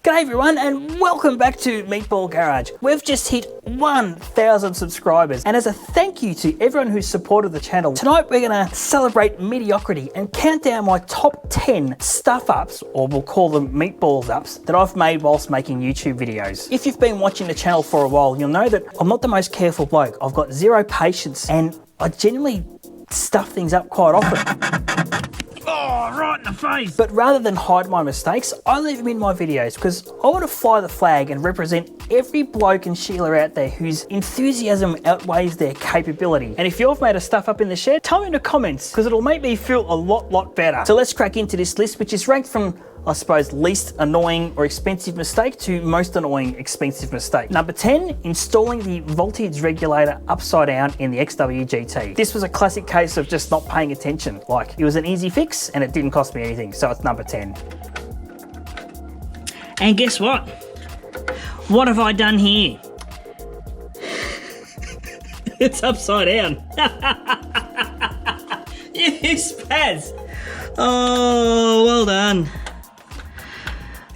G'day everyone and welcome back to Meatball Garage. We've just hit 1,000 subscribers, and as a thank you to everyone who's supported the channel, tonight we're gonna celebrate mediocrity and count down my top 10 stuff ups, or we'll call them meatballs ups, that I've made whilst making YouTube videos. If you've been watching the channel for a while, you'll know that I'm not the most careful bloke. I've got zero patience and I generally stuff things up quite often. Oh, right in the face. But rather than hide my mistakes, I leave them in my videos because I want to fly the flag and represent every bloke and Sheila out there whose enthusiasm outweighs their capability. And if you've made a stuff up in the shed, tell me in the comments because it'll make me feel a lot better. So let's crack into this list, which is ranked from, I suppose, least annoying or expensive mistake to most annoying expensive mistake. Number 10, installing the voltage regulator upside down in the XW GT. This was a classic case of just not paying attention. Like, it was an easy fix and it didn't cost me anything, so it's number 10. And guess what? What have I done here? It's upside down. You spaz. Oh, well done.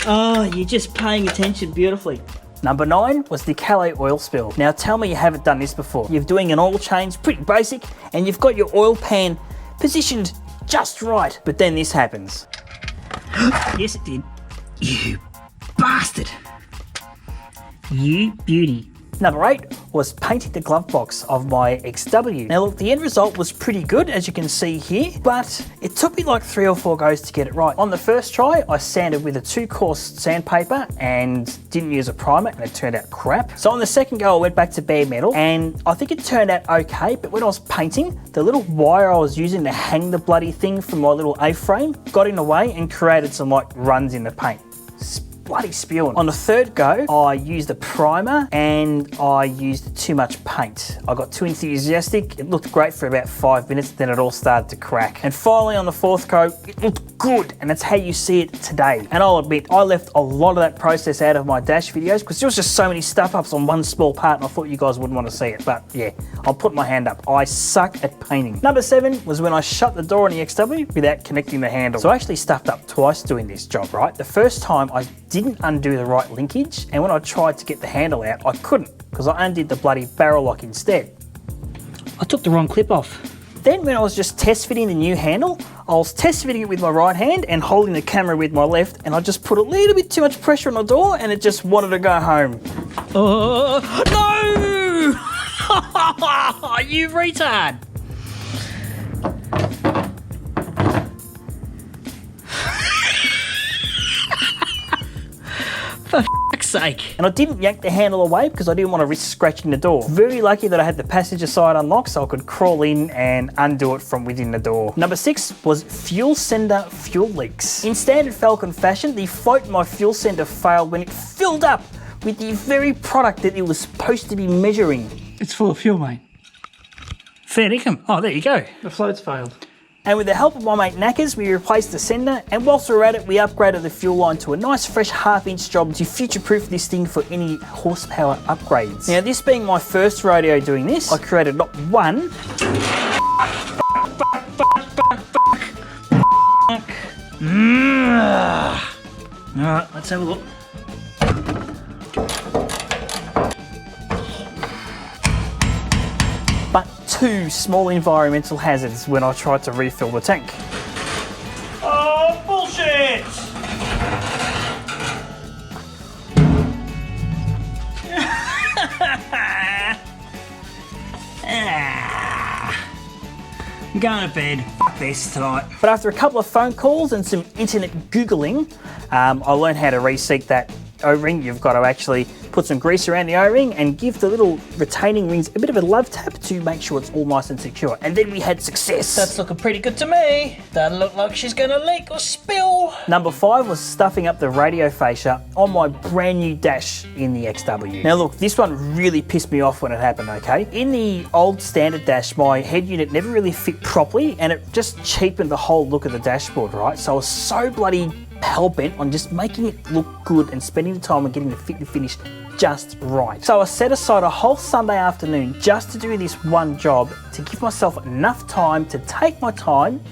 Oh, you're just paying attention beautifully. Number 9 was the Calais oil spill. Now tell me you haven't done this before. You're doing an oil change, pretty basic, and you've got your oil pan positioned just right, but then this happens. Yes, it did. You bastard. You beauty. Number 8 was painting the glove box of my XW. Now look, the end result was pretty good, as you can see here, but it took me like 3 or 4 goes to get it right. On the first try, I sanded with a 2-course sandpaper and didn't use a primer, and it turned out crap. So on the second go, I went back to bare metal, and I think it turned out okay, but when I was painting, the little wire I was using to hang the bloody thing from my little A-frame got in the way and created some like runs in the paint. Bloody spewing. On the third go, I used a primer and I used too much paint. I got too enthusiastic. It looked great for about 5 minutes, then it all started to crack. And finally on the fourth go, it looked good, and that's how you see it today. And I'll admit, I left a lot of that process out of my dash videos because there was just so many stuff ups on one small part, and I thought you guys wouldn't want to see it. But yeah, I'll put my hand up. I suck at painting. Number 7 was when I shut the door on the XW without connecting the handle. So I actually stuffed up twice doing this job, right? The first time I didn't undo the right linkage, and when I tried to get the handle out, I couldn't because I undid the bloody barrel lock instead. I took the wrong clip off. Then when I was just test fitting the new handle, I was test fitting it with my right hand and holding the camera with my left, and I just put a little bit too much pressure on the door and it just wanted to go home. Oh, no! You retard! For fuck's sake. And I didn't yank the handle away because I didn't want to risk scratching the door. Very lucky that I had the passenger side unlocked so I could crawl in and undo it from within the door. Number 6 was fuel sender fuel leaks. In standard Falcon fashion, the float in my fuel sender failed when it filled up with the very product that it was supposed to be measuring. It's full of fuel, mate. Fairdinkum. Oh, there you go. The float's failed. And with the help of my mate Knackers, we replaced the sender, and whilst we were at it, we upgraded the fuel line to a nice fresh 1/2-inch job to future-proof this thing for any horsepower upgrades. Now, this being my first rodeo doing this, I created not one, Alright, let's have a look. but 2 small environmental hazards when I tried to refill the tank. Oh, bullshit! I'm going to bed. Fuck this tonight. But after a couple of phone calls and some internet Googling, I learned how to reseat that O-ring. You've got to actually put some grease around the O-ring and give the little retaining rings a bit of a love tap to make sure it's all nice and secure. And then we had success. That's looking pretty good to me. Doesn't look like she's going to leak or spill. Number 5 was stuffing up the radio fascia on my brand new dash in the XW. Now look, this one really pissed me off when it happened, okay? In the old standard dash, my head unit never really fit properly and it just cheapened the whole look of the dashboard, right? So I was so bloody hell-bent on just making it look good and spending the time on getting the fit and finish just right. So I set aside a whole Sunday afternoon just to do this one job, to give myself enough time to take my time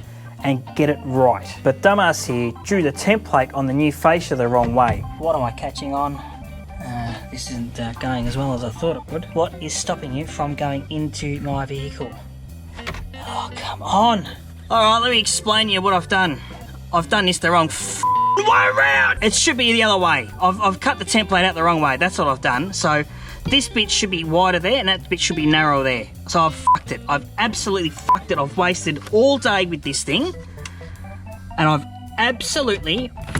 and get it right. But dumbass here drew the template on the new fascia the wrong way. What am I catching on? This isn't going as well as I thought it would. What is stopping you from going into my vehicle? Oh, come on. All right, let me explain to you what I've done. I've done this the wrong way around. It should be the other way. I've cut the template out the wrong way. That's what I've done. So this bit should be wider there and that bit should be narrow there. So I've fucked it. I've absolutely fucked it. I've wasted all day with this thing. And I've absolutely fucked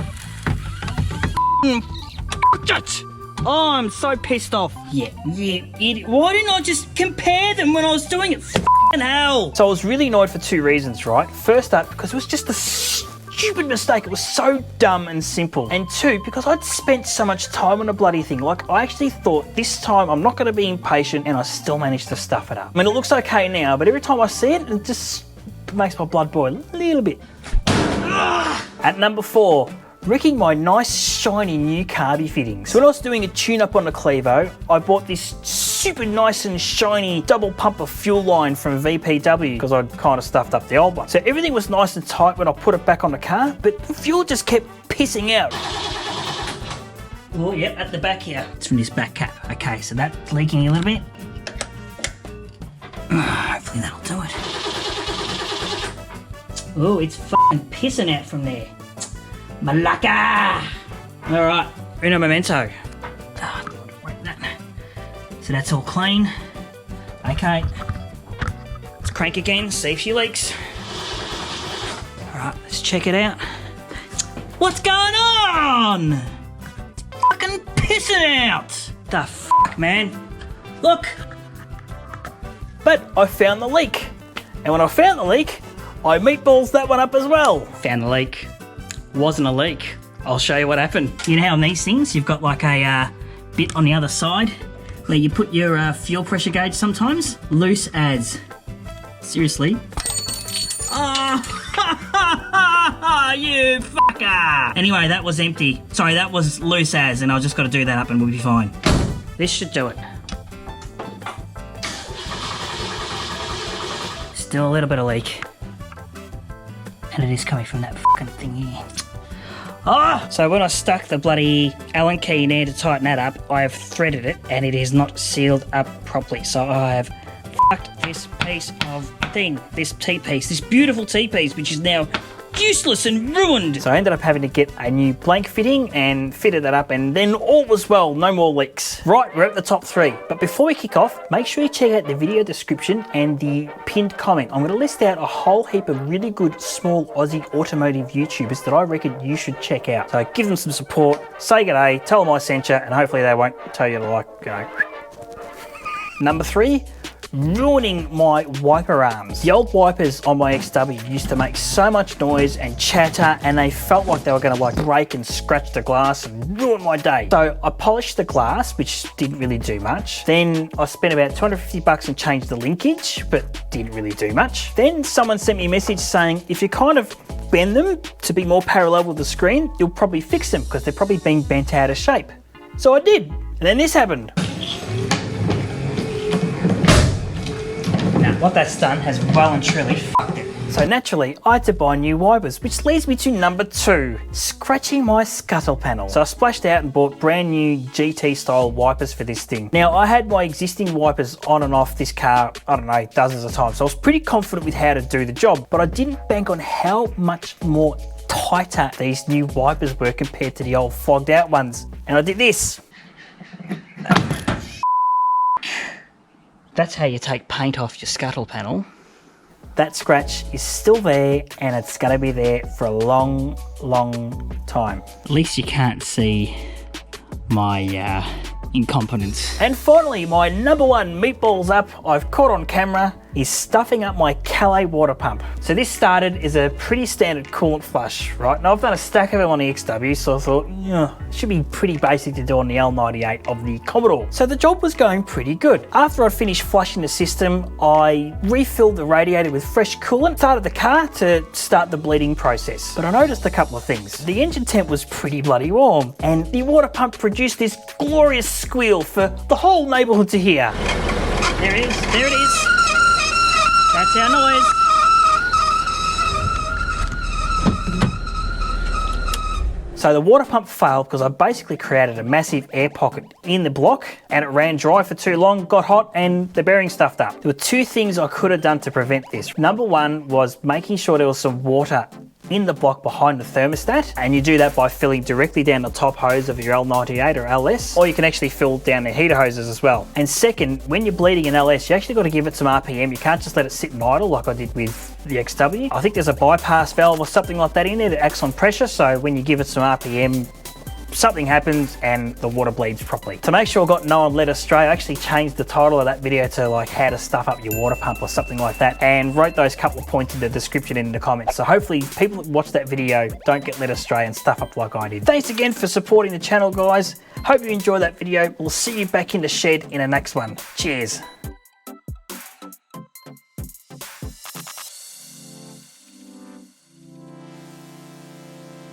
it. Oh, I'm so pissed off. Yeah, idiot. Why didn't I just compare them when I was doing it? F***ing hell. So I was really annoyed for two reasons, right? First up, because it was just a stupid mistake. It was so dumb and simple. And two, because I'd spent so much time on a bloody thing. Like, I actually thought this time I'm not going to be impatient, and I still managed to stuff it up. I mean, it looks okay now, but every time I see it, it just makes my blood boil a little bit. At number 4, wrecking my nice shiny new Carvi fittings. So when I was doing a tune-up on the Clevo, I bought this super nice and shiny double pumper fuel line from VPW because I'd kind of stuffed up the old one. So everything was nice and tight when I put it back on the car, but the fuel just kept pissing out. Oh yeah, at the back here. It's from this back cap. Okay, so that's leaking a little bit. Hopefully that'll do it. Oh, it's fucking pissing out from there. Malaka! Alright, uno momento. So that's all clean. Okay. Let's crank again, see if she leaks. Alright, let's check it out. What's going on? It's fucking pissing out! The fuck, man? Look! But I found the leak. And when I found the leak, I meatballs that one up as well. Found the leak. Wasn't a leak. I'll show you what happened. You know how on these things you've got like a bit on the other side where you put your fuel pressure gauge sometimes? Loose as. Seriously. Oh, you fucker! Anyway, that was empty. Sorry, that was loose as, and I've just got to do that up and we'll be fine. This should do it. Still a little bit of leak. And it is coming from that fucking thing here. Oh! So when I stuck the bloody Allen key in there to tighten that up, I have threaded it and it is not sealed up properly. So I have fucked this piece of thing, this T-piece, this beautiful T-piece, which is now useless and ruined. So I ended up having to get a new blank fitting and fitted that up, and then all was well, no more leaks. Right, we're at the top 3. But before we kick off, make sure you check out the video description and the pinned comment. I'm going to list out a whole heap of really good small Aussie automotive YouTubers that I reckon you should check out. So give them some support, say g'day, tell them I sent you, and hopefully they won't tell you to, like, you know. Number 3. Ruining my wiper arms. The old wipers on my XW used to make so much noise and chatter, and they felt like they were going to like break and scratch the glass and ruin my day. So I polished the glass, which didn't really do much. Then I spent about $250 and changed the linkage, but didn't really do much. Then someone sent me a message saying if you kind of bend them to be more parallel with the screen, you'll probably fix them because they're probably being bent out of shape. So I did, and then this happened. Now, what that's done has well and truly fucked it. So naturally, I had to buy new wipers, which leads me to number 2, scratching my scuttle panel. So I splashed out and bought brand new GT style wipers for this thing. Now I had my existing wipers on and off this car, I don't know, dozens of times. So I was pretty confident with how to do the job, but I didn't bank on how much more tighter these new wipers were compared to the old fogged out ones. And I did this. That's how you take paint off your scuttle panel. That scratch is still there, and it's going to be there for a long, long time. At least you can't see my incompetence. And finally, my number 1 meatballs up I've caught on camera is stuffing up my Calais water pump. So this started as a pretty standard coolant flush, right? Now I've done a stack of them on the XW, so I thought, yeah, it should be pretty basic to do on the L98 of the Commodore. So the job was going pretty good. After I'd finished flushing the system, I refilled the radiator with fresh coolant, started the car to start the bleeding process. But I noticed a couple of things. The engine temp was pretty bloody warm, and the water pump produced this glorious squeal for the whole neighbourhood to hear. There it is, there it is. That's our noise. So the water pump failed because I basically created a massive air pocket in the block and it ran dry for too long, got hot, and the bearing stuffed up. There were two things I could have done to prevent this. Number one was making sure there was some water in the block behind the thermostat, and you do that by filling directly down the top hose of your L98 or LS, or you can actually fill down the heater hoses as well. And second, when you're bleeding an LS, you actually got to give it some RPM. You can't just let it sit and idle like I did with the XW. I think there's a bypass valve or something like that in there that acts on pressure, so when you give it some RPM, something happens and the water bleeds properly. To make sure I got no one led astray, I actually changed the title of that video to like how to stuff up your water pump or something like that, and wrote those couple of points in the description in the comments. So hopefully people that watch that video don't get led astray and stuff up like I did. Thanks again for supporting the channel, guys. Hope you enjoyed that video. We'll see you back in the shed in the next one. Cheers.